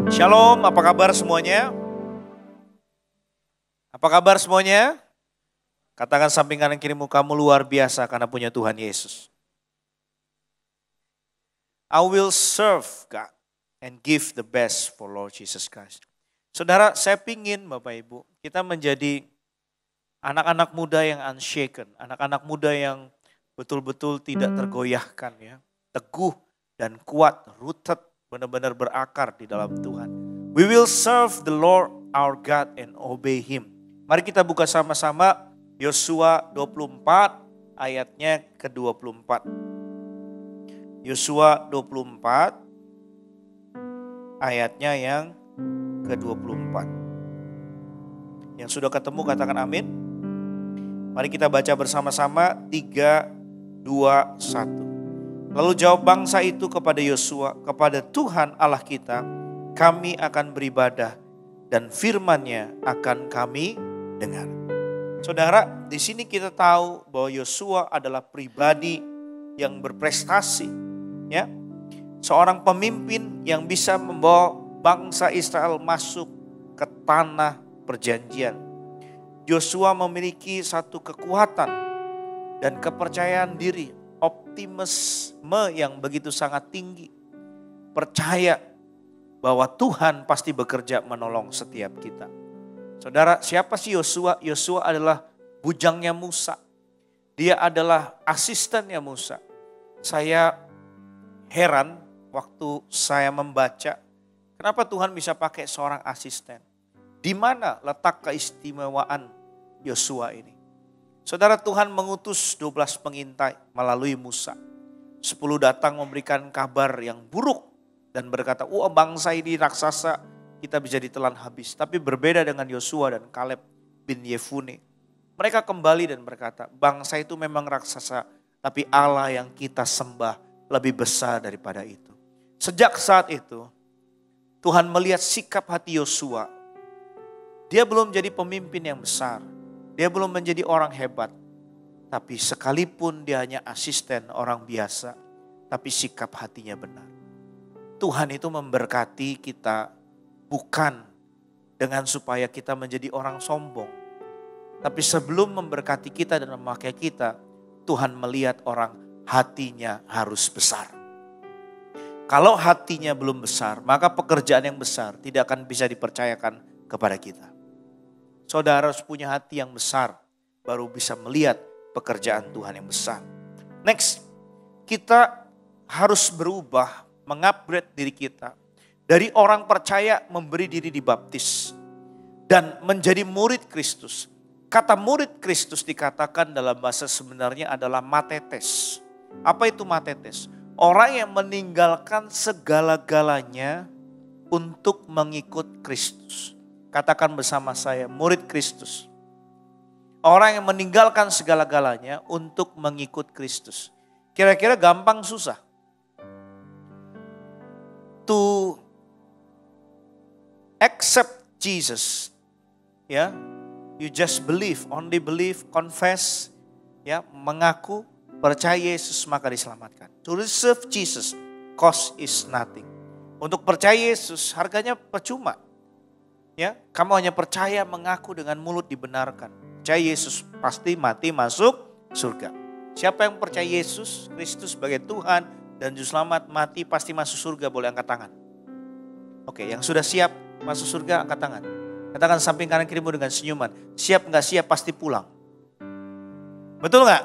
Shalom, apa kabar semuanya? Apa kabar semuanya? Katakan samping kanan kirimu, kamu luar biasa karena punya Tuhan Yesus. I will serve God and give the best for Lord Jesus Christ. Saudara, saya pingin Bapak Ibu, kita menjadi anak-anak muda yang unshaken. Anak-anak muda yang betul-betul tidak tergoyahkan ya. Teguh dan kuat, rooted, benar-benar berakar di dalam Tuhan. We will serve the Lord our God and obey Him. Mari kita buka sama-sama Yosua 24 ayatnya ke-24. Yosua 24 ayatnya yang ke-24. Yang sudah ketemu katakan amin. Mari kita baca bersama-sama 3, 2, 1. Lalu jawab bangsa itu kepada Yosua, kepada Tuhan Allah kita, kami akan beribadah dan firman-Nya akan kami dengar. Saudara, di sini kita tahu bahwa Yosua adalah pribadi yang berprestasi, ya. Seorang pemimpin yang bisa membawa bangsa Israel masuk ke tanah perjanjian. Yosua memiliki satu kekuatan dan kepercayaan diri, optimisme yang begitu sangat tinggi. Percaya bahwa Tuhan pasti bekerja menolong setiap kita. Saudara, siapa sih Yosua? Yosua adalah bujangnya Musa. Dia adalah asistennya Musa. Saya heran waktu saya membaca, kenapa Tuhan bisa pakai seorang asisten? Di mana letak keistimewaan Yosua ini? Saudara, Tuhan mengutus 12 pengintai melalui Musa. 10 datang memberikan kabar yang buruk dan berkata, wah bangsa ini raksasa, kita bisa ditelan habis. Tapi berbeda dengan Yosua dan Kaleb bin Yefune. Mereka kembali dan berkata, bangsa itu memang raksasa, tapi Allah yang kita sembah lebih besar daripada itu. Sejak saat itu, Tuhan melihat sikap hati Yosua. Dia belum jadi pemimpin yang besar. Dia belum menjadi orang hebat. Tapi sekalipun dia hanya asisten orang biasa, tapi sikap hatinya benar. Tuhan itu memberkati kita bukan dengan supaya kita menjadi orang sombong. Tapi sebelum memberkati kita dan memakai kita, Tuhan melihat orang hatinya harus besar. Kalau hatinya belum besar, maka pekerjaan yang besar tidak akan bisa dipercayakan kepada kita. Saudara harus punya hati yang besar, baru bisa melihat pekerjaan Tuhan yang besar. Next, kita harus berubah, mengupgrade diri kita. Dari orang percaya memberi diri dibaptis. Dan menjadi murid Kristus. Kata murid Kristus dikatakan dalam bahasa sebenarnya adalah matetes. Apa itu matetes? Orang yang meninggalkan segala-galanya untuk mengikut Kristus. Katakan bersama saya, murid Kristus. Orang yang meninggalkan segala-galanya untuk mengikut Kristus. Kira-kira gampang susah? To accept Jesus. Ya, you just believe, only believe, confess, ya, mengaku, percaya Yesus maka diselamatkan. To receive Jesus, cost is nothing. Untuk percaya Yesus harganya percuma. Ya, kamu hanya percaya mengaku dengan mulut dibenarkan. Percaya Yesus pasti mati masuk surga. Siapa yang percaya Yesus Kristus sebagai Tuhan dan Juru Selamat mati pasti masuk surga, boleh angkat tangan. Oke, yang sudah siap masuk surga angkat tangan. Katakan samping kanan kirimu dengan senyuman. Siap gak siap pasti pulang. Betul gak?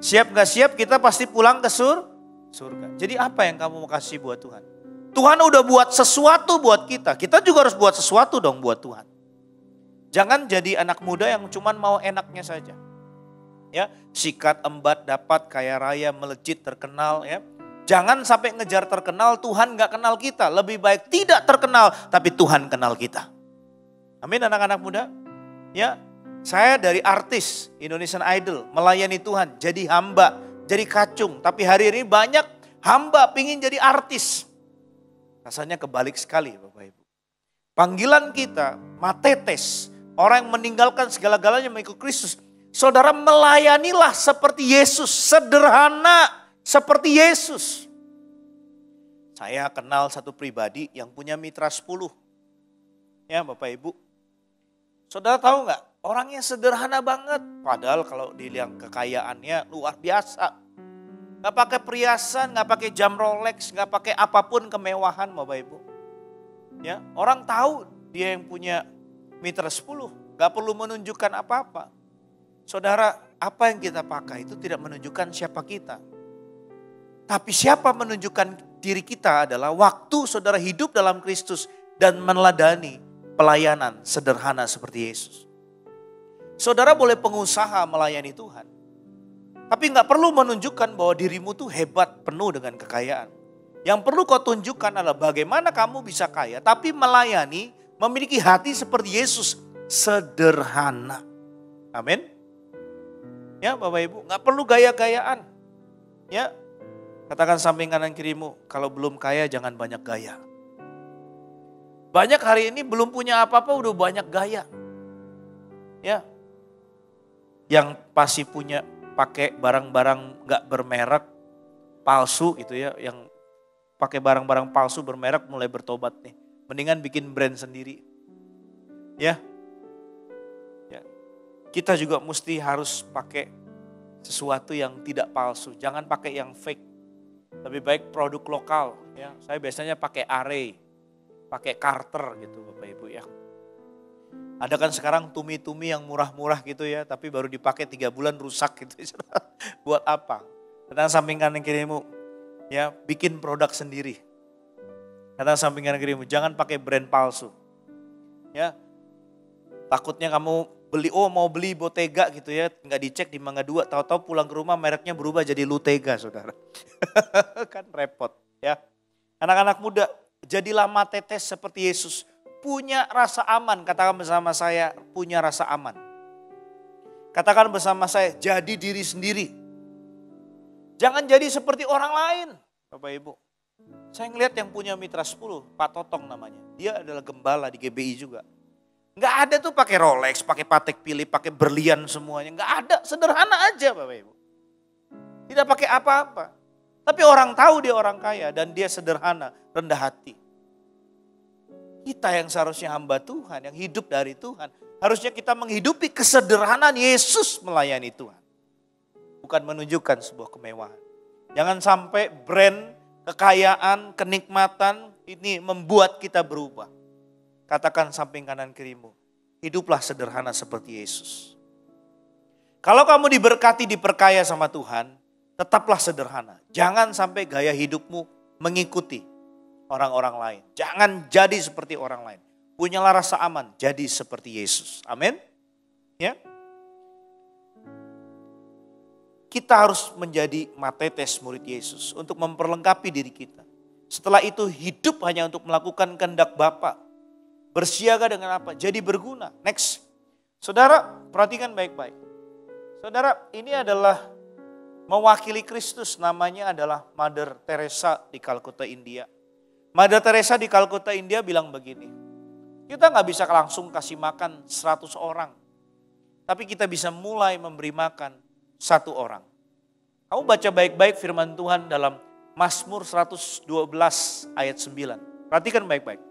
Siap gak siap kita pasti pulang ke surga. Jadi apa yang kamu mau kasih buat Tuhan? Tuhan udah buat sesuatu buat kita. Kita juga harus buat sesuatu dong buat Tuhan. Jangan jadi anak muda yang cuma mau enaknya saja. Ya, sikat, embat, dapat, kaya raya, melejit, terkenal. Ya, jangan sampai ngejar terkenal, Tuhan gak kenal kita. Lebih baik tidak terkenal, tapi Tuhan kenal kita. Amin anak-anak muda. Ya, saya dari artis Indonesian Idol, melayani Tuhan, jadi hamba, jadi kacung. Tapi hari ini banyak hamba pingin jadi artis. Rasanya kebalik sekali Bapak Ibu. Panggilan kita, matetes, orang yang meninggalkan segala-galanya mengikut Kristus. Saudara melayanilah seperti Yesus, sederhana seperti Yesus. Saya kenal satu pribadi yang punya mitra 10. Ya Bapak Ibu. Saudara tahu nggak? Orangnya sederhana banget. Padahal kalau dilihat kekayaannya luar biasa. Nggak pakai perhiasan, nggak pakai jam Rolex, nggak pakai apapun kemewahan Bapak Ibu. Ya, orang tahu dia yang punya mitra 10. Nggak perlu menunjukkan apa-apa. Saudara, apa yang kita pakai itu tidak menunjukkan siapa kita. Tapi siapa menunjukkan diri kita adalah waktu saudara hidup dalam Kristus dan meneladani pelayanan sederhana seperti Yesus. Saudara boleh pengusaha melayani Tuhan. Tapi nggak perlu menunjukkan bahwa dirimu tuh hebat penuh dengan kekayaan. Yang perlu kau tunjukkan adalah bagaimana kamu bisa kaya tapi melayani, memiliki hati seperti Yesus, sederhana. Amin. Ya Bapak Ibu, nggak perlu gaya-gayaan. Ya, katakan samping kanan kirimu, kalau belum kaya jangan banyak gaya. Banyak hari ini belum punya apa-apa udah banyak gaya. Ya, yang pasti punya pakai barang-barang nggak bermerek, palsu gitu ya. Yang pakai barang-barang palsu bermerek mulai bertobat nih. Mendingan bikin brand sendiri. Ya, kita juga mesti harus pakai sesuatu yang tidak palsu. Jangan pakai yang fake. Lebih baik produk lokal. Ya, saya biasanya pakai Are, pakai Carter gitu Bapak Ibu ya. Ada kan sekarang tumi-tumi yang murah-murah gitu ya, tapi baru dipakai 3 bulan rusak gitu. Buat apa? Katakan samping kanan kirimu, ya bikin produk sendiri. Katakan samping kanan kirimu, jangan pakai brand palsu. Ya, takutnya kamu mau beli Bottega gitu ya, nggak dicek di Mangga 2, tahu-tahu pulang ke rumah mereknya berubah jadi Lutega saudara. Kan repot ya. Anak-anak muda, jadilah mata tetes seperti Yesus. Punya rasa aman, katakan bersama saya, punya rasa aman. Katakan bersama saya, jadi diri sendiri. Jangan jadi seperti orang lain, Bapak Ibu. Saya ngeliat yang punya mitra 10, Pak Totong namanya. Dia adalah gembala di GBI juga. Nggak ada tuh pakai Rolex, pakai Patek Philippe, pakai berlian semuanya. Nggak ada, sederhana aja Bapak Ibu. Tidak pakai apa-apa. Tapi orang tahu dia orang kaya dan dia sederhana, rendah hati. Kita yang seharusnya hamba Tuhan, yang hidup dari Tuhan. Harusnya kita menghidupi kesederhanaan Yesus melayani Tuhan. Bukan menunjukkan sebuah kemewahan. Jangan sampai brand, kekayaan, kenikmatan ini membuat kita berubah. Katakan samping kanan kirimu, hiduplah sederhana seperti Yesus. Kalau kamu diberkati, diperkaya sama Tuhan, tetaplah sederhana. Jangan sampai gaya hidupmu mengikuti orang-orang lain. Jangan jadi seperti orang lain. Punyalah rasa aman, jadi seperti Yesus. Amin. Ya. Kita harus menjadi matetes murid Yesus untuk memperlengkapi diri kita. Setelah itu hidup hanya untuk melakukan kehendak Bapa. Bersiaga dengan apa? Jadi berguna. Next. Saudara, perhatikan baik-baik. Saudara, ini adalah mewakili Kristus, namanya adalah Mother Teresa di Calcutta, India. Mother Teresa di Calcutta, India bilang begini, kita nggak bisa langsung kasih makan 100 orang. Tapi kita bisa mulai memberi makan 1 orang. Kamu baca baik-baik firman Tuhan dalam Mazmur 112 ayat 9. Perhatikan baik-baik.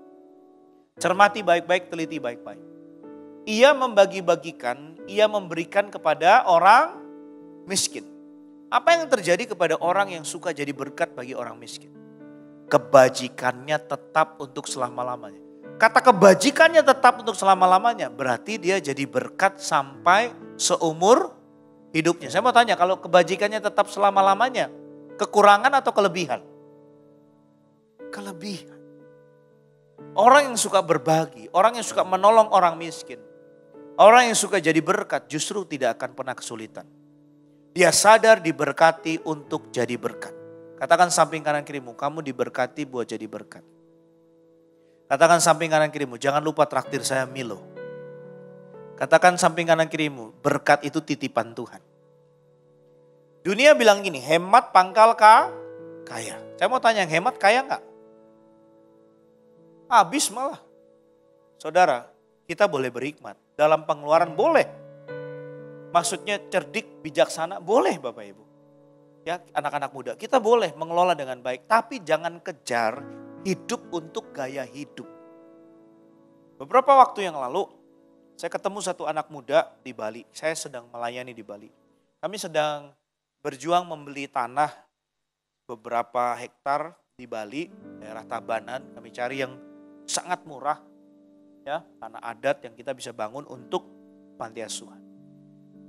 Cermati baik-baik, teliti baik-baik. Ia membagi-bagikan, ia memberikan kepada orang miskin. Apa yang terjadi kepada orang yang suka jadi berkat bagi orang miskin? Kebajikannya tetap untuk selama-lamanya. Kata kebajikannya tetap untuk selama-lamanya berarti dia jadi berkat sampai seumur hidupnya. Saya mau tanya, kalau kebajikannya tetap selama-lamanya, kekurangan atau kelebihan? Kelebihan. Orang yang suka berbagi, orang yang suka menolong orang miskin, orang yang suka jadi berkat justru tidak akan pernah kesulitan. Dia sadar diberkati untuk jadi berkat. Katakan samping kanan kirimu, kamu diberkati buat jadi berkat. Katakan samping kanan kirimu, jangan lupa traktir saya Milo. Katakan samping kanan kirimu, berkat itu titipan Tuhan. Dunia bilang gini, hemat pangkal kaya. Saya mau tanya, yang hemat kaya enggak? Habis malah. Saudara, kita boleh berhikmat. Dalam pengeluaran boleh. Maksudnya cerdik, bijaksana, boleh Bapak Ibu. Ya, anak-anak muda, kita boleh mengelola dengan baik, tapi jangan kejar hidup untuk gaya hidup. Beberapa waktu yang lalu, saya ketemu satu anak muda di Bali. Saya sedang melayani di Bali. Kami sedang berjuang membeli tanah beberapa hektar di Bali, daerah Tabanan. Kami cari yang sangat murah, ya, tanah adat yang kita bisa bangun untuk panti asuhan.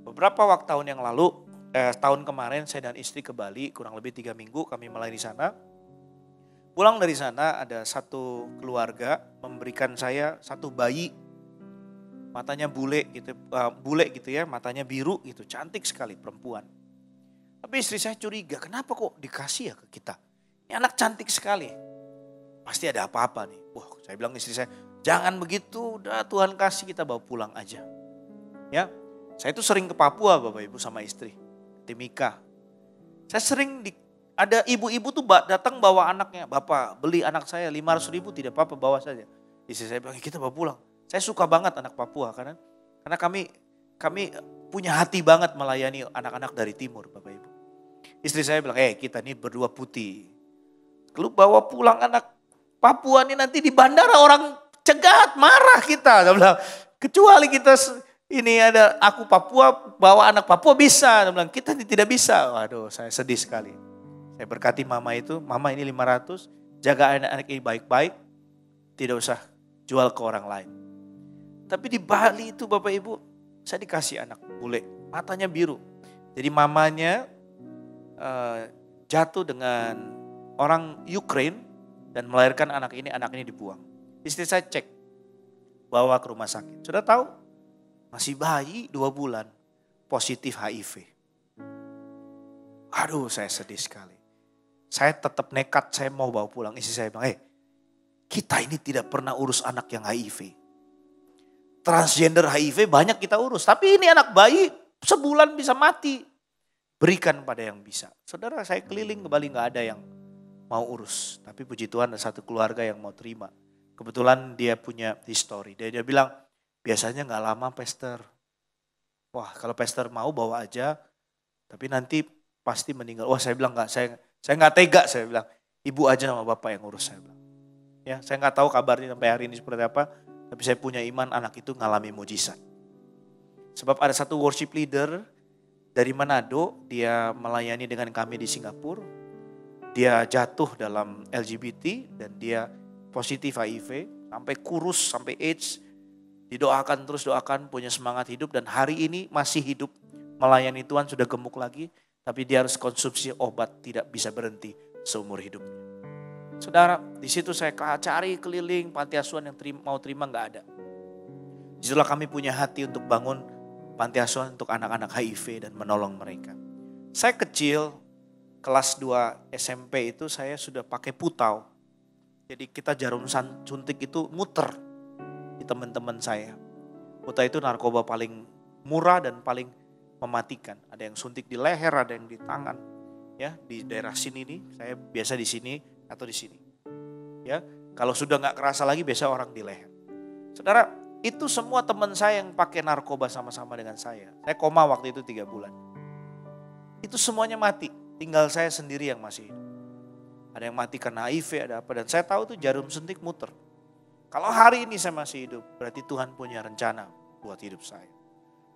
Beberapa tahun yang lalu, tahun kemarin saya dan istri ke Bali, kurang lebih 3 minggu kami melayani di sana. Pulang dari sana ada satu keluarga memberikan saya satu bayi, matanya bule gitu ya, matanya biru gitu, cantik sekali perempuan. Tapi istri saya curiga, kenapa kok dikasih ya ke kita? Ini anak cantik sekali, pasti ada apa-apa nih. Wah, saya bilang istri saya, jangan begitu, udah Tuhan kasih, kita bawa pulang aja. Ya, saya itu sering ke Papua Bapak Ibu sama istri. Timika. Saya sering ada ibu-ibu tuh datang bawa anaknya. Bapak beli anak saya 500.000 tidak apa-apa, bawa saja. Istri saya bilang kita bawa pulang. Saya suka banget anak Papua karena kami punya hati banget melayani anak-anak dari timur Bapak Ibu. Istri saya bilang kita ini berdua putih. Lu bawa pulang anak Papua ini nanti di bandara orang cegat, marah kita. Dia bilang kecuali kita ini ada aku Papua, bawa anak Papua bisa. Dia bilang kita tidak bisa. Waduh, saya sedih sekali. Saya berkati mama itu, mama ini 500, jaga anak-anak ini baik-baik, tidak usah jual ke orang lain. Tapi di Bali itu Bapak Ibu, saya dikasih anak bule, matanya biru. Jadi mamanya jatuh dengan orang Ukraine dan melahirkan anak ini dibuang. Istri saya cek, bawa ke rumah sakit. Sudah tahu? Masih bayi 2 bulan, positif HIV. Aduh, saya sedih sekali. Saya tetap nekat, saya mau bawa pulang. Istri saya bilang, kita ini tidak pernah urus anak yang HIV. Transgender HIV banyak kita urus, tapi ini anak bayi sebulan bisa mati. Berikan pada yang bisa. Saudara, saya keliling ke Bali gak ada yang mau urus. Tapi puji Tuhan ada satu keluarga yang mau terima. Kebetulan dia punya history. Dia bilang, biasanya gak lama pastor. Wah, kalau pastor mau bawa aja, tapi nanti pasti meninggal. Wah, saya bilang enggak, saya enggak tega, saya bilang. Ibu aja sama bapak yang urus, saya bilang. Ya, saya enggak tahu kabarnya sampai hari ini seperti apa, tapi saya punya iman anak itu ngalami mujizat. Sebab ada satu worship leader dari Manado, dia melayani dengan kami di Singapura. Dia jatuh dalam LGBT dan dia positif HIV, sampai kurus, sampai AIDS. Didoakan terus, doakan, punya semangat hidup dan hari ini masih hidup. Melayani Tuhan, sudah gemuk lagi, tapi dia harus konsumsi obat, tidak bisa berhenti seumur hidupnya. Saudara, di situ saya cari keliling panti asuhan yang mau terima nggak ada. Disitulah kami punya hati untuk bangun panti asuhan untuk anak-anak HIV dan menolong mereka. Saya kecil, kelas 2 SMP itu saya sudah pakai putau. Jadi kita jarum suntik itu muter di teman-teman saya. Putau itu narkoba paling murah dan paling mematikan. Ada yang suntik di leher, ada yang di tangan. Ya, di daerah sini nih, saya biasa di sini atau di sini. Ya, kalau sudah nggak kerasa lagi biasa orang di leher. Saudara, itu semua teman saya yang pakai narkoba sama-sama dengan saya. Saya koma waktu itu 3 bulan. Itu semuanya mati, tinggal saya sendiri yang masih hidup. Ada yang mati karena HIV, ada apa. Dan saya tahu tuh jarum suntik muter. Kalau hari ini saya masih hidup, berarti Tuhan punya rencana buat hidup saya.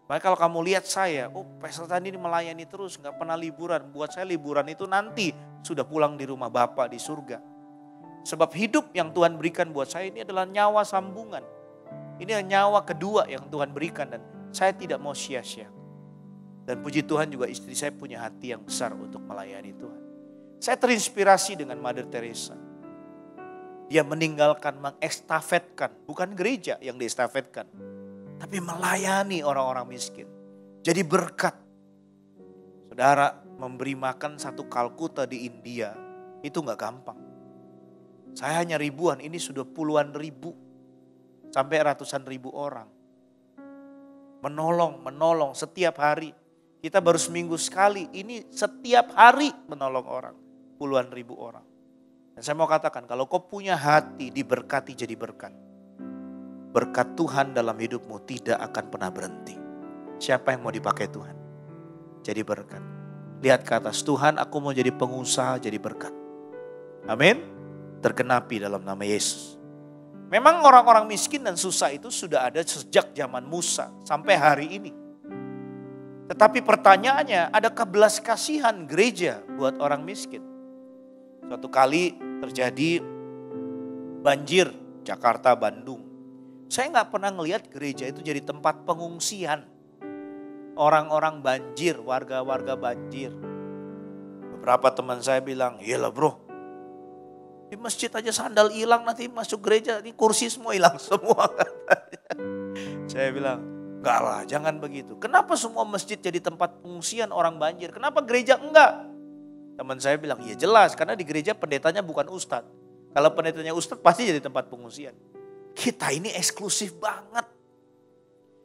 Maka kalau kamu lihat saya, Pastor Tandi ini melayani terus, gak pernah liburan. Buat saya liburan itu nanti sudah pulang di rumah Bapa di surga. Sebab hidup yang Tuhan berikan buat saya ini adalah nyawa sambungan. Ini nyawa kedua yang Tuhan berikan dan saya tidak mau sia-sia. Dan puji Tuhan juga istri saya punya hati yang besar untuk melayani Tuhan. Saya terinspirasi dengan Mother Teresa. Dia meninggalkan, mengestafetkan, bukan gereja yang diestafetkan, tapi melayani orang-orang miskin. Jadi berkat. Saudara, memberi makan satu Kalkuta di India, itu gak gampang. Saya hanya ribuan, ini sudah puluhan ribu. Sampai ratusan ribu orang. Menolong setiap hari. Kita baru seminggu sekali, ini setiap hari menolong orang. Puluhan ribu orang. Dan saya mau katakan, kalau kau punya hati diberkati jadi berkat. Berkat Tuhan dalam hidupmu tidak akan pernah berhenti. Siapa yang mau dipakai Tuhan? Jadi berkat. lihat ke atas. Tuhan, aku mau jadi pengusaha, jadi berkat. Amin. Tergenapi dalam nama Yesus. Memang orang-orang miskin dan susah itu sudah ada sejak zaman Musa sampai hari ini. Tetapi pertanyaannya, adakah belas kasihan gereja buat orang miskin? Suatu kali terjadi banjir Jakarta, Bandung. Saya nggak pernah ngelihat gereja itu jadi tempat pengungsian. Orang-orang banjir, warga-warga banjir. Beberapa teman saya bilang, iyalah bro, di masjid aja sandal hilang, nanti masuk gereja, ini kursi semua hilang semua. Saya bilang, enggak lah, jangan begitu. Kenapa semua masjid jadi tempat pengungsian orang banjir? Kenapa gereja enggak? Teman saya bilang, ya jelas, karena di gereja pendetanya bukan ustadz. Kalau pendetanya ustadz pasti jadi tempat pengungsian. Kita ini eksklusif banget.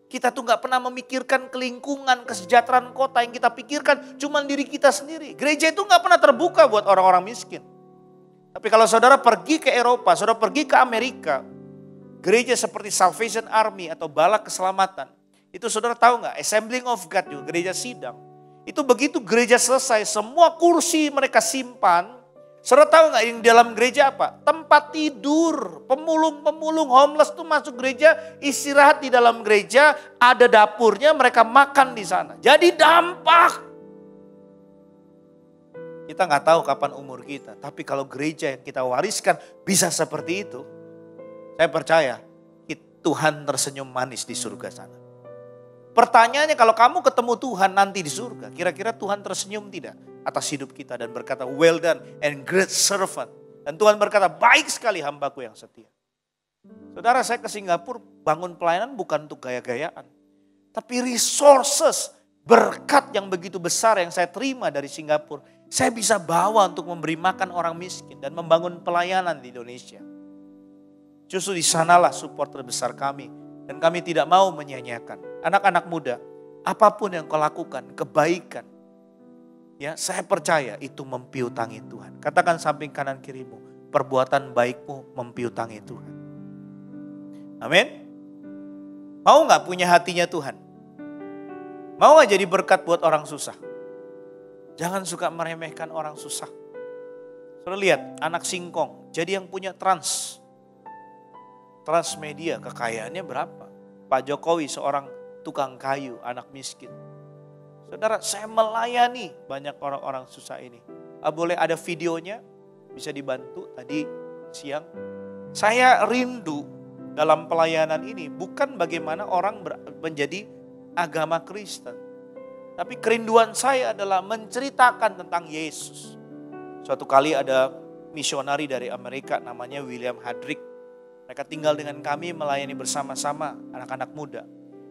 Kita tuh gak pernah memikirkan kelingkungan, kesejahteraan kota. Yang kita pikirkan cuma diri kita sendiri. Gereja itu gak pernah terbuka buat orang-orang miskin. Tapi kalau saudara pergi ke Eropa, saudara pergi ke Amerika, gereja seperti Salvation Army atau Bala Keselamatan, itu saudara tahu gak? Assembling of God juga, gereja sidang. Itu begitu gereja selesai, semua kursi mereka simpan. Saudara tahu gak yang dalam gereja apa? Tempat tidur, pemulung-pemulung homeless tuh masuk gereja, istirahat di dalam gereja, ada dapurnya, mereka makan di sana. Jadi dampak. Kita gak tahu kapan umur kita, tapi kalau gereja yang kita wariskan bisa seperti itu, saya percaya Tuhan tersenyum manis di surga sana. Pertanyaannya, kalau kamu ketemu Tuhan nanti di surga, kira-kira Tuhan tersenyum tidak atas hidup kita dan berkata, well done and great servant. Dan Tuhan berkata, baik sekali hambaku yang setia. Saudara, saya ke Singapura bangun pelayanan bukan untuk gaya-gayaan. Tapi resources, berkat yang begitu besar yang saya terima dari Singapura, saya bisa bawa untuk memberi makan orang miskin dan membangun pelayanan di Indonesia. Justru di sanalah support terbesar kami. Dan kami tidak mau menyia-nyiakan. Anak-anak muda, apapun yang kau lakukan, kebaikan. Ya, saya percaya itu mempiutangi Tuhan. Katakan samping kanan kirimu, perbuatan baikmu mempiutangi Tuhan. Amin. Mau gak punya hatinya Tuhan? Mau gak jadi berkat buat orang susah? Jangan suka meremehkan orang susah. Saudara lihat, anak singkong, jadi yang punya Transmedia, kekayaannya berapa? Pak Jokowi seorang tukang kayu, anak miskin. Saudara, saya melayani banyak orang-orang susah ini. Boleh ada videonya, bisa dibantu tadi siang. Saya rindu dalam pelayanan ini bukan bagaimana orang menjadi agama Kristen. Tapi kerinduan saya adalah menceritakan tentang Yesus. Suatu kali ada misionari dari Amerika namanya William Hadrick. Mereka tinggal dengan kami melayani bersama-sama anak-anak muda.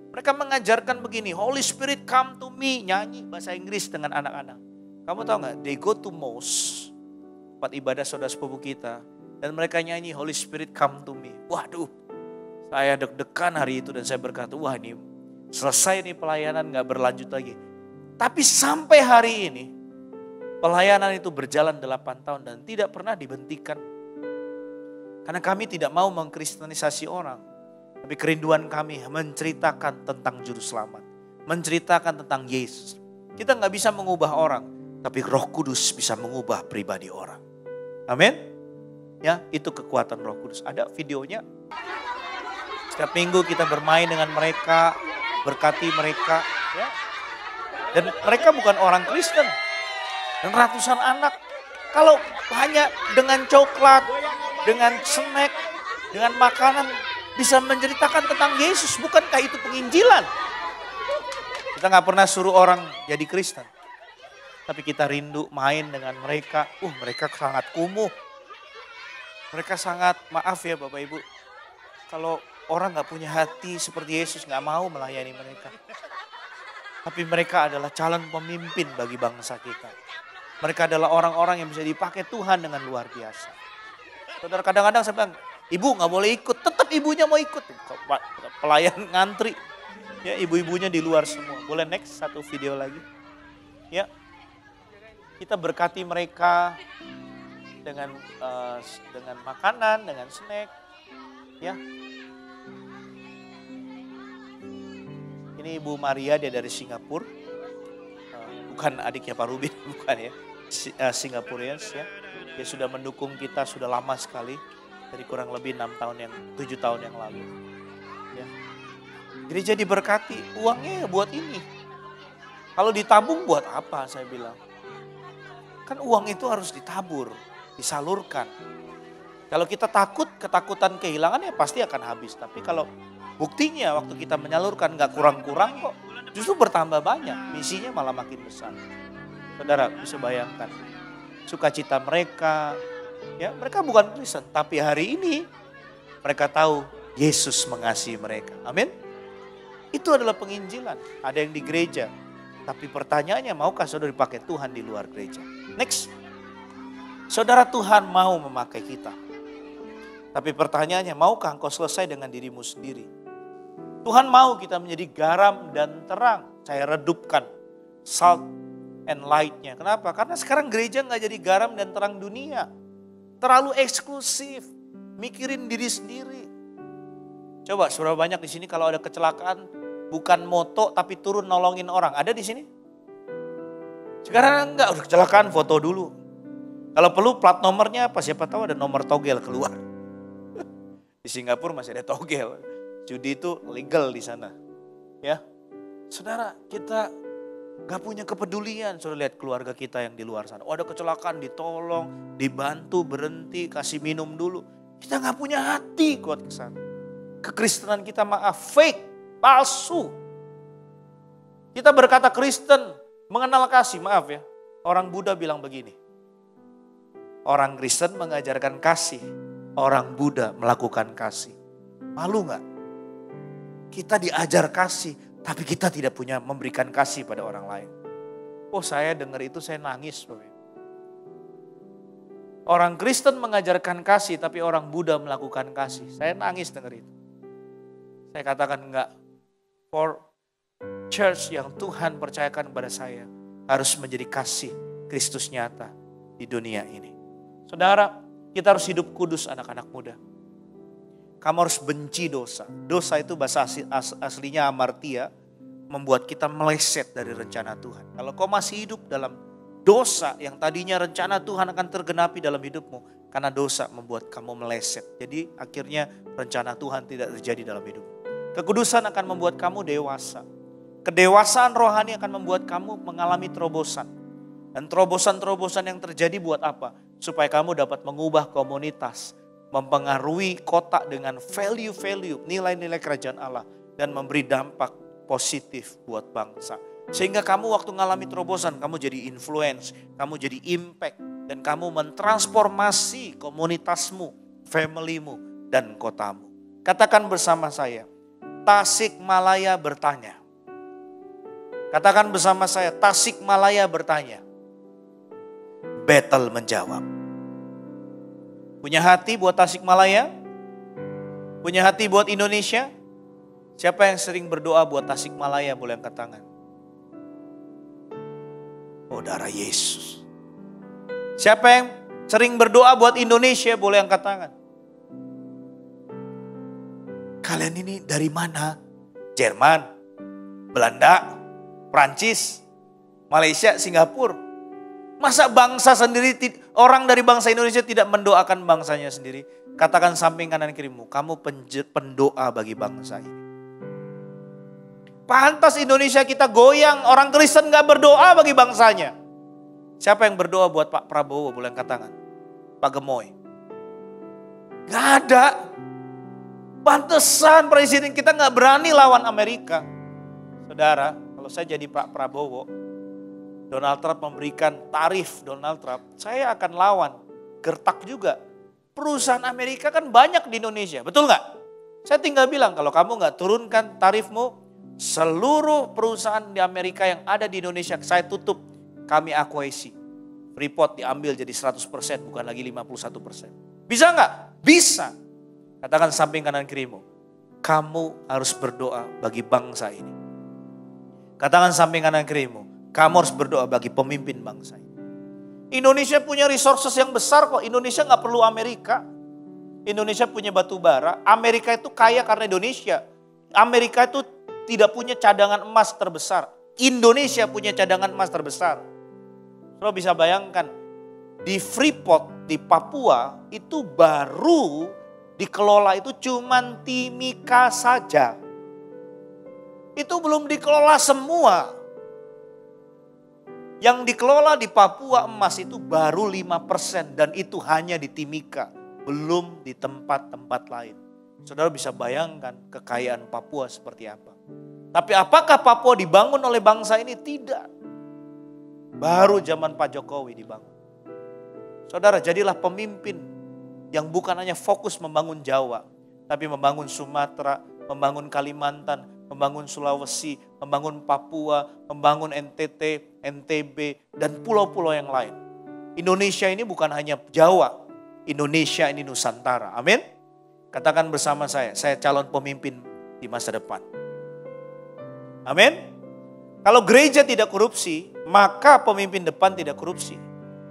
Mereka mengajarkan begini, Holy Spirit come to me, nyanyi bahasa Inggris dengan anak-anak. Kamu tahu gak, they go to mosque, tempat ibadah saudara sepupu kita. Dan mereka nyanyi Holy Spirit come to me. Waduh, saya deg-degan hari itu dan saya berkata, wah ini selesai nih pelayanan gak berlanjut lagi. Tapi sampai hari ini, pelayanan itu berjalan 8 tahun dan tidak pernah dihentikan. Karena kami tidak mau mengkristenisasi orang. Tapi kerinduan kami menceritakan tentang Juru Selamat. Menceritakan tentang Yesus. Kita gak bisa mengubah orang. Tapi Roh Kudus bisa mengubah pribadi orang. Amin. Ya, itu kekuatan Roh Kudus. Ada videonya. Setiap minggu kita bermain dengan mereka. Berkati mereka. Ya. Dan mereka bukan orang Kristen. Dan ratusan anak. Kalau hanya dengan coklat, dengan snack, dengan makanan bisa menceritakan tentang Yesus. Bukankah itu penginjilan? Kita gak pernah suruh orang jadi Kristen. Tapi kita rindu main dengan mereka. Mereka sangat kumuh. Mereka sangat, maaf ya Bapak Ibu. Kalau orang gak punya hati seperti Yesus gak mau melayani mereka. Tapi mereka adalah calon pemimpin bagi bangsa kita. Mereka adalah orang-orang yang bisa dipakai Tuhan dengan luar biasa. Saudara, kadang-kadang saya bilang, ibu gak boleh ikut. Tetap ibunya mau ikut. Pelayan ngantri. Ya, ibu-ibunya di luar semua. Boleh next satu video lagi. Ya, kita berkati mereka dengan makanan, dengan snack. Ya, ini Ibu Maria, dia dari Singapura. bukan adiknya Pak Rubin, bukan ya. Singaporeans ya. Dia sudah mendukung kita sudah lama sekali. Dari kurang lebih 7 tahun yang lalu. Ya. Gereja diberkati, uangnya ya buat ini. Kalau ditabung buat apa saya bilang. Kan uang itu harus ditabur, disalurkan. Kalau kita takut, ketakutan kehilangan ya pasti akan habis. Tapi kalau buktinya waktu kita menyalurkan gak kurang-kurang kok. Justru bertambah banyak, misinya malah makin besar. Saudara bisa bayangkan, sukacita mereka, ya mereka bukan Kristen. Tapi hari ini mereka tahu Yesus mengasihi mereka. Amin. Itu adalah penginjilan. Ada yang di gereja. Tapi pertanyaannya, maukah saudara dipakai Tuhan di luar gereja? Next. Saudara, Tuhan mau memakai kita. Tapi pertanyaannya, maukah engkau selesai dengan dirimu sendiri? Tuhan mau kita menjadi garam dan terang. Saya redupkan salt and light-nya. Kenapa? Karena sekarang gereja gak jadi garam dan terang dunia. Terlalu eksklusif. Mikirin diri sendiri. Coba seberapa banyak di sini kalau ada kecelakaan bukan moto tapi turun nolongin orang. Ada di sini? Sekarang enggak, udah kecelakaan foto dulu. Kalau perlu plat nomornya apa? Siapa tahu ada nomor togel keluar. Di Singapura masih ada togel. Judi itu legal di sana. Ya. Saudara, kita gak punya kepedulian. Saudara lihat keluarga kita yang di luar sana. Oh, ada kecelakaan, ditolong, dibantu, berhenti, kasih minum dulu. Kita gak punya hati kuat ke sana. Kekristenan kita fake, palsu. Kita berkata Kristen, mengenal kasih, maaf ya. Orang Buddha bilang begini. Orang Kristen mengajarkan kasih, orang Buddha melakukan kasih. Malu gak? Kita diajar kasih, tapi kita tidak punya memberikan kasih pada orang lain. Oh, saya dengar itu saya nangis. Orang Kristen mengajarkan kasih, tapi orang Buddha melakukan kasih. Saya nangis dengar itu. Saya katakan enggak. For church yang Tuhan percayakan kepada saya harus menjadi kasih Kristus nyata di dunia ini. Saudara, kita harus hidup kudus anak-anak muda. Kamu harus benci dosa. Dosa itu bahasa aslinya amartia, membuat kita meleset dari rencana Tuhan. Kalau kau masih hidup dalam dosa yang tadinya rencana Tuhan akan tergenapi dalam hidupmu, karena dosa membuat kamu meleset. Jadi akhirnya rencana Tuhan tidak terjadi dalam hidupmu. Kekudusan akan membuat kamu dewasa. Kedewasaan rohani akan membuat kamu mengalami terobosan. Dan terobosan-terobosan yang terjadi buat apa? Supaya kamu dapat mengubah komunitas, mempengaruhi kota dengan value-value, nilai-nilai kerajaan Allah. Dan memberi dampak positif buat bangsa. Sehingga kamu waktu mengalami terobosan, kamu jadi influence, kamu jadi impact. Dan kamu mentransformasi komunitasmu, familymu, dan kotamu. Katakan bersama saya. Tasikmalaya bertanya. Katakan bersama saya, Tasikmalaya bertanya. Bethel menjawab. Punya hati buat Tasikmalaya? Punya hati buat Indonesia? Siapa yang sering berdoa buat Tasikmalaya boleh angkat tangan? Oh, darah Yesus. Siapa yang sering berdoa buat Indonesia boleh angkat tangan? Kalian ini dari mana? Jerman, Belanda, Prancis, Malaysia, Singapura. Masa bangsa sendiri, orang dari bangsa Indonesia tidak mendoakan bangsanya sendiri? Katakan samping kanan kirimu, kamu pendoa bagi bangsa ini. Pantas Indonesia kita goyang, orang Kristen gak berdoa bagi bangsanya. Siapa yang berdoa buat Pak Prabowo boleh angkat tangan? Pak Gemoy. Gak ada. Pantesan presiden kita gak berani lawan Amerika. Saudara, kalau saya jadi Pak Prabowo, Donald Trump memberikan tarif Donald Trump, saya akan lawan. Gertak juga. Perusahaan Amerika kan banyak di Indonesia, betul gak? Saya tinggal bilang, kalau kamu gak turunkan tarifmu, seluruh perusahaan di Amerika yang ada di Indonesia saya tutup, kami akuisisi. Freeport diambil jadi 100%, bukan lagi 51%. Bisa gak? Bisa. Katakan samping kanan kirimu, kamu harus berdoa bagi bangsa ini. Katakan samping kanan kirimu, kamu harus berdoa bagi pemimpin bangsa ini. Indonesia punya resources yang besar kok, Indonesia gak perlu Amerika. Indonesia punya batu bara, Amerika itu kaya karena Indonesia. Amerika itu tidak punya cadangan emas terbesar. Indonesia punya cadangan emas terbesar. Saudara bisa bayangkan, di Freeport, di Papua, itu baru dikelola itu cuman Timika saja. Itu belum dikelola semua. Yang dikelola di Papua emas itu baru 5% dan itu hanya di Timika, belum di tempat-tempat lain. Saudara bisa bayangkan kekayaan Papua seperti apa. Tapi apakah Papua dibangun oleh bangsa ini? Tidak. Baru zaman Pak Jokowi dibangun. Saudara, jadilah pemimpin yang bukan hanya fokus membangun Jawa, tapi membangun Sumatera, membangun Kalimantan, membangun Sulawesi, membangun Papua, membangun NTT, NTB, dan pulau-pulau yang lain. Indonesia ini bukan hanya Jawa, Indonesia ini Nusantara. Amin. Katakan bersama saya calon pemimpin di masa depan. Amin. Kalau gereja tidak korupsi, maka pemimpin depan tidak korupsi.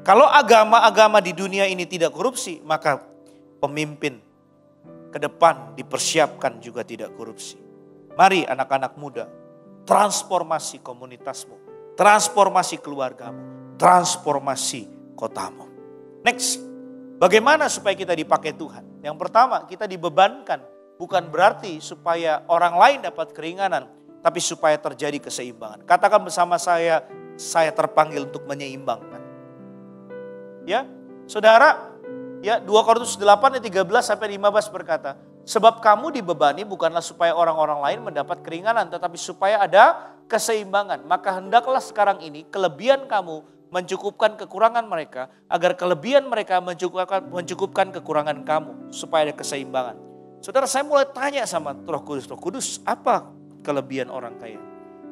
Kalau agama-agama di dunia ini tidak korupsi, maka pemimpin ke depan dipersiapkan juga tidak korupsi. Mari anak-anak muda, transformasi komunitasmu, transformasi keluargamu, transformasi kotamu. Next, bagaimana supaya kita dipakai Tuhan? Yang pertama, kita dibebankan, bukan berarti supaya orang lain dapat keringanan, tapi supaya terjadi keseimbangan. Katakan bersama saya terpanggil untuk menyeimbangkan. Ya, saudara, ya 2 Korintus 8 ayat 13 sampai 15 berkata, sebab kamu dibebani bukanlah supaya orang-orang lain mendapat keringanan, tetapi supaya ada keseimbangan. Maka hendaklah sekarang ini kelebihan kamu mencukupkan kekurangan mereka, agar kelebihan mereka mencukupkan kekurangan kamu, supaya ada keseimbangan. Saudara, saya mulai tanya sama Roh Kudus, apa kelebihan orang kaya?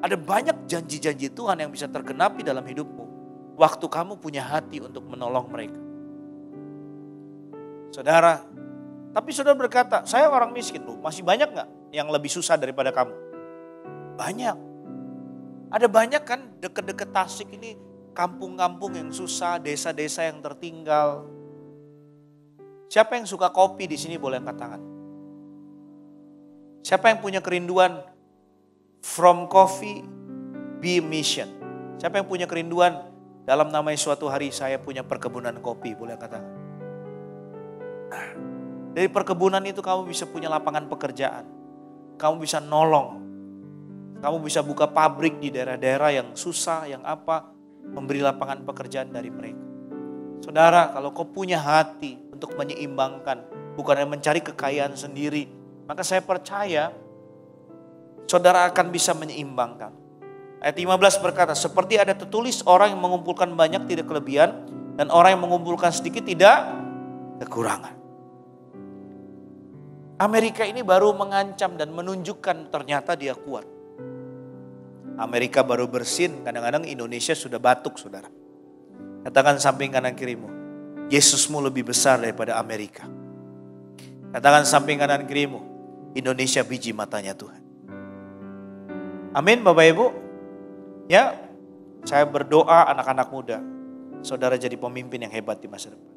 Ada banyak janji-janji Tuhan yang bisa tergenapi dalam hidupmu, waktu kamu punya hati untuk menolong mereka. Saudara, tapi saudara berkata, saya orang miskin loh, masih banyak gak yang lebih susah daripada kamu? Banyak. Ada banyak kan deket-deket Tasik ini, kampung-kampung yang susah, desa-desa yang tertinggal. Siapa yang suka kopi di sini boleh angkat tangan? Siapa yang punya kerinduan from coffee be mission? Siapa yang punya kerinduan dalam namanya suatu hari saya punya perkebunan kopi, boleh angkat tangan? Dari perkebunan itu kamu bisa punya lapangan pekerjaan. Kamu bisa nolong. Kamu bisa buka pabrik di daerah-daerah yang susah, yang apa. Memberi lapangan pekerjaan dari mereka. Saudara, kalau kau punya hati untuk menyeimbangkan, bukan hanya mencari kekayaan sendiri, maka saya percaya saudara akan bisa menyeimbangkan. Ayat 15 berkata, seperti ada tertulis, orang yang mengumpulkan banyak tidak kelebihan, dan orang yang mengumpulkan sedikit tidak kekurangan. Amerika ini baru mengancam dan menunjukkan ternyata dia kuat. Amerika baru bersin, kadang-kadang Indonesia sudah batuk, saudara. Katakan samping kanan kirimu, Yesusmu lebih besar daripada Amerika. Katakan samping kanan kirimu, Indonesia biji matanya Tuhan. Amin Bapak Ibu. Ya, saya berdoa anak-anak muda, saudara jadi pemimpin yang hebat di masa depan.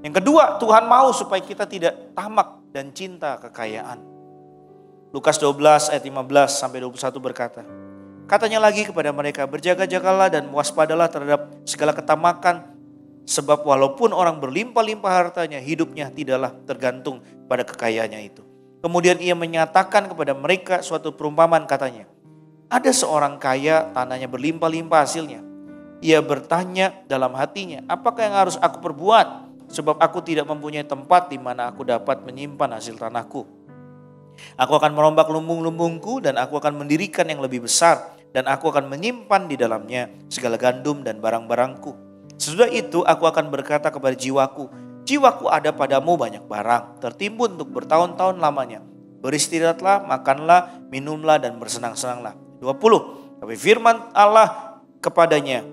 Yang kedua, Tuhan mau supaya kita tidak tamak dan cinta kekayaan. Lukas 12 ayat 15 sampai 21 berkata, katanya lagi kepada mereka, berjaga-jagalah dan waspadalah terhadap segala ketamakan, sebab walaupun orang berlimpah-limpah hartanya, hidupnya tidaklah tergantung pada kekayaannya itu. Kemudian ia menyatakan kepada mereka suatu perumpamaan, katanya, ada seorang kaya, tanahnya berlimpah-limpah hasilnya. Ia bertanya dalam hatinya, apakah yang harus aku perbuat? Sebab aku tidak mempunyai tempat di mana aku dapat menyimpan hasil tanahku. Aku akan merombak lumbung-lumbungku dan aku akan mendirikan yang lebih besar. Dan aku akan menyimpan di dalamnya segala gandum dan barang-barangku. Sesudah itu aku akan berkata kepada jiwaku, jiwaku ada padamu banyak barang, tertimbun untuk bertahun-tahun lamanya. Beristirahatlah, makanlah, minumlah dan bersenang-senanglah. 20. Tapi firman Allah kepadanya,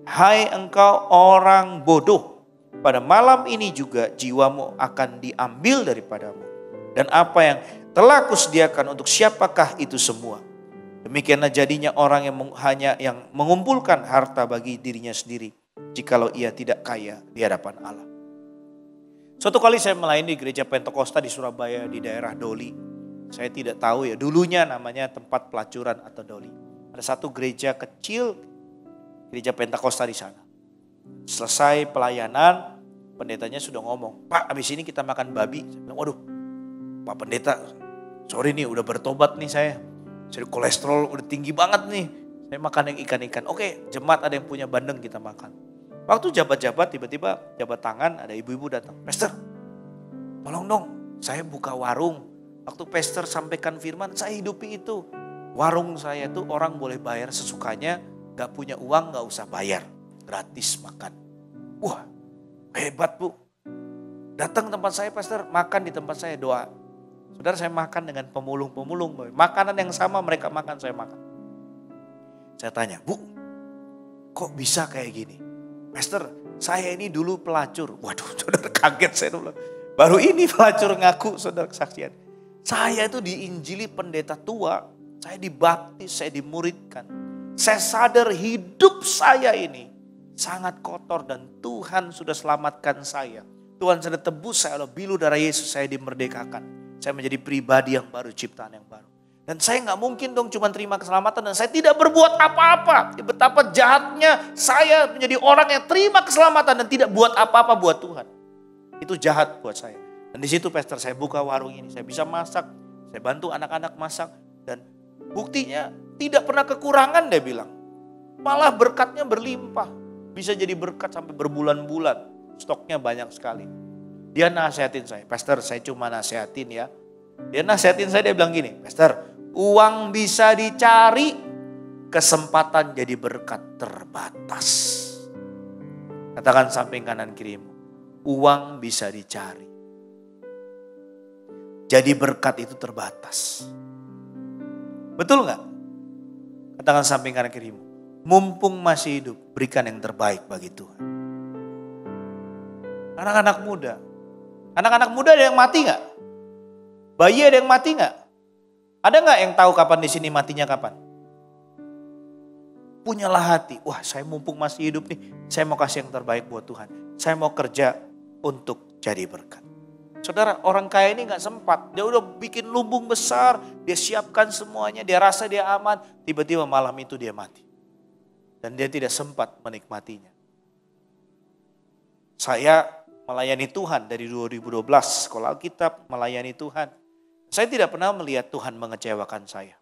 hai engkau orang bodoh, pada malam ini juga jiwamu akan diambil daripadamu. Dan apa yang telah kusediakan untuk siapakah itu semua? Demikianlah jadinya orang yang mengumpulkan harta bagi dirinya sendiri, jikalau ia tidak kaya di hadapan Allah. Suatu kali saya melayani di gereja Pentakosta di Surabaya di daerah Doli. Saya tidak tahu ya, dulunya namanya tempat pelacuran atau Doli. Ada satu gereja kecil, gereja Pentakosta di sana. Selesai pelayanan, pendetanya sudah ngomong, Pak abis ini kita makan babi. Saya bilang, waduh Pak Pendeta, sorry nih udah bertobat nih saya. Jadi kolesterol udah tinggi banget nih. Saya makan yang ikan-ikan. Oke, jemaat ada yang punya bandeng kita makan. Waktu jabat-jabat tiba-tiba jabat tangan ada ibu-ibu datang. Pastor, tolong dong saya buka warung. Waktu pastor sampaikan firman saya hidupi itu. Warung saya tuh orang boleh bayar sesukanya. Gak punya uang gak usah bayar. Gratis makan. Wah hebat bu. Datang tempat saya pastor, makan di tempat saya doa. Saudara saya makan dengan pemulung-pemulung. Makanan yang sama mereka makan, saya makan. Saya tanya, Bu, kok bisa kayak gini? Pastor, saya ini dulu pelacur. Waduh, saudara kaget saya dulu. Baru ini pelacur ngaku, saudara kesaksian. Saya itu diinjili pendeta tua. Saya dibaptis, saya dimuridkan. Saya sadar hidup saya ini sangat kotor dan Tuhan sudah selamatkan saya. Tuhan sudah tebus saya oleh bilu darah Yesus, saya dimerdekakan. Saya menjadi pribadi yang baru, ciptaan yang baru. Dan saya gak mungkin dong cuma terima keselamatan dan saya tidak berbuat apa-apa. Betapa jahatnya saya menjadi orang yang terima keselamatan dan tidak buat apa-apa buat Tuhan. Itu jahat buat saya. Dan di situ pastor saya buka warung ini, saya bisa masak, saya bantu anak-anak masak. Dan buktinya tidak pernah kekurangan dia bilang. Malah berkatnya berlimpah. Bisa jadi berkat sampai berbulan-bulan. Stoknya banyak sekali. Dia nasihatin saya, Pastor saya cuma nasihatin ya. Dia nasihatin saya, dia bilang gini, Pastor uang bisa dicari, kesempatan jadi berkat terbatas. Katakan samping kanan kirimu, uang bisa dicari. Jadi berkat itu terbatas. Betul gak? Katakan samping kanan kirimu, mumpung masih hidup, berikan yang terbaik bagi Tuhan. Anak-anak muda. Anak-anak muda ada yang mati gak? Bayi ada yang mati gak? Ada gak yang tahu kapan di sini matinya kapan? Punyalah hati. Wah saya mumpung masih hidup nih. Saya mau kasih yang terbaik buat Tuhan. Saya mau kerja untuk jadi berkat. Saudara orang kaya ini gak sempat. Dia udah bikin lumbung besar. Dia siapkan semuanya. Dia rasa dia aman. Tiba-tiba malam itu dia mati. Dan dia tidak sempat menikmatinya. Saya melayani Tuhan dari 2012, sekolah Alkitab melayani Tuhan. Saya tidak pernah melihat Tuhan mengecewakan saya.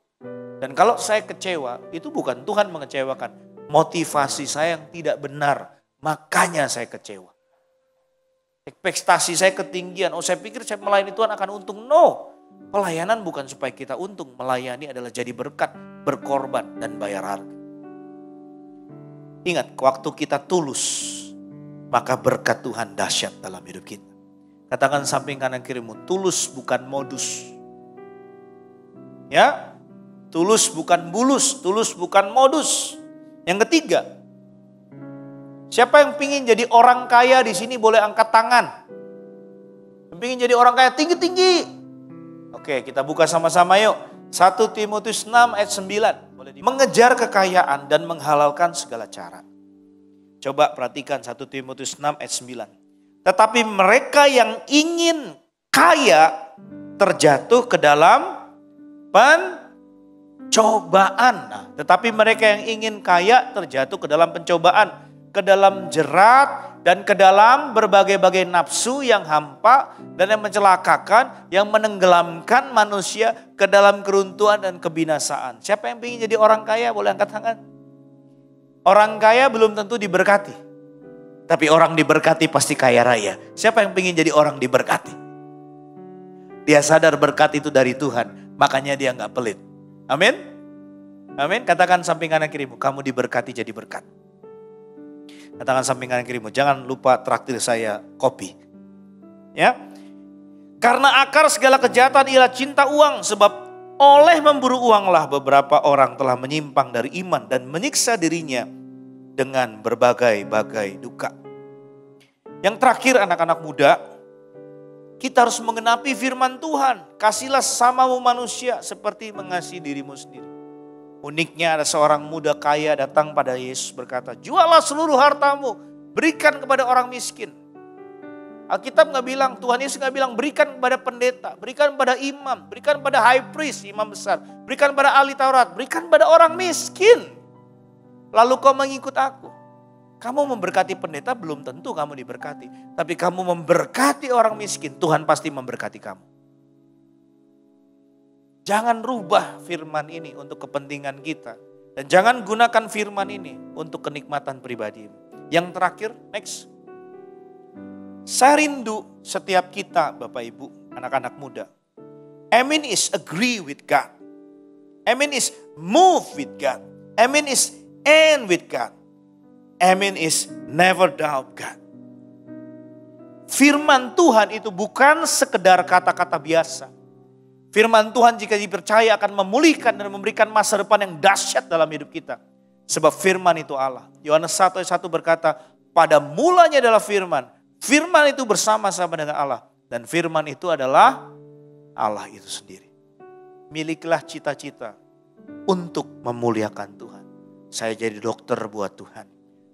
Dan kalau saya kecewa, itu bukan Tuhan mengecewakan. Motivasi saya yang tidak benar, makanya saya kecewa. Ekspektasi saya ketinggian, saya pikir saya melayani Tuhan akan untung. No, pelayanan bukan supaya kita untung. Melayani adalah jadi berkat, berkorban, dan bayar harga. Ingat, waktu kita tulus, maka berkat Tuhan dahsyat dalam hidup kita. Katakan samping kanan kirimu, tulus bukan modus. Ya, tulus bukan bulus, tulus bukan modus. Yang ketiga, siapa yang pingin jadi orang kaya di sini boleh angkat tangan. Yang pingin jadi orang kaya tinggi-tinggi. Oke, kita buka sama-sama yuk. 1 Timotius 6 ayat 9. Mengejar kekayaan dan menghalalkan segala cara. Coba perhatikan 1 Timotius 6 ayat 9. Tetapi mereka yang ingin kaya terjatuh ke dalam pencobaan. Nah, tetapi mereka yang ingin kaya terjatuh ke dalam pencobaan. Ke dalam jerat dan ke dalam berbagai-bagai nafsu yang hampa dan yang mencelakakan. Yang menenggelamkan manusia ke dalam keruntuhan dan kebinasaan. Siapa yang ingin jadi orang kaya boleh angkat tangan. Orang kaya belum tentu diberkati. Tapi orang diberkati pasti kaya raya. Siapa yang ingin jadi orang diberkati? Dia sadar berkat itu dari Tuhan. Makanya dia gak pelit. Amin. Amin. Katakan samping kanan kirimu. Kamu diberkati jadi berkat. Katakan samping kanan kirimu. Jangan lupa traktir saya kopi. Ya. Karena akar segala kejahatan ialah cinta uang. Sebab oleh memburu uanglah beberapa orang telah menyimpang dari iman dan menyiksa dirinya dengan berbagai-bagai duka. Yang terakhir anak-anak muda, kita harus mengenapi firman Tuhan. Kasihlah sesamamu manusia seperti mengasihi dirimu sendiri. Uniknya ada seorang muda kaya datang pada Yesus berkata, jualah seluruh hartamu, berikan kepada orang miskin. Alkitab nggak bilang, Tuhan Yesus nggak bilang berikan kepada pendeta, berikan kepada imam, berikan kepada high priest, imam besar, berikan kepada ahli Taurat, berikan kepada orang miskin. Lalu kau mengikut aku. Kamu memberkati pendeta belum tentu kamu diberkati. Tapi kamu memberkati orang miskin, Tuhan pasti memberkati kamu. Jangan rubah firman ini untuk kepentingan kita. Dan jangan gunakan firman ini untuk kenikmatan pribadimu. Yang terakhir, next. Saya rindu setiap kita, Bapak Ibu, anak-anak muda. Amen is agree with God. Amen is move with God. Amen is end with God. Amen is never doubt God. Firman Tuhan itu bukan sekedar kata-kata biasa. Firman Tuhan jika dipercaya akan memulihkan dan memberikan masa depan yang dahsyat dalam hidup kita. Sebab firman itu Allah. Yohanes 1 ayat 1 berkata, pada mulanya adalah firman. Firman itu bersama-sama dengan Allah. Dan firman itu adalah Allah itu sendiri. Miliklah cita-cita untuk memuliakan Tuhan. Saya jadi dokter buat Tuhan.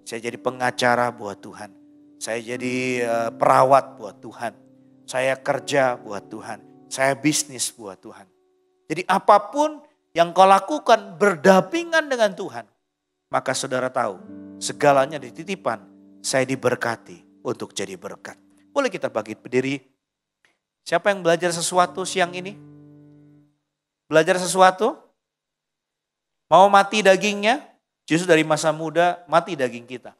Saya jadi pengacara buat Tuhan. Saya jadi perawat buat Tuhan. Saya kerja buat Tuhan. Saya bisnis buat Tuhan. Jadi apapun yang kau lakukan berdampingan dengan Tuhan. Maka saudara tahu segalanya dititipan. Saya diberkati untuk jadi berkat. Boleh kita bangkit berdiri. Siapa yang belajar sesuatu siang ini? Belajar sesuatu? Mau mati dagingnya? Justru dari masa muda mati daging kita.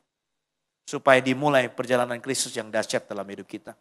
Supaya dimulai perjalanan Kristus yang dahsyat dalam hidup kita.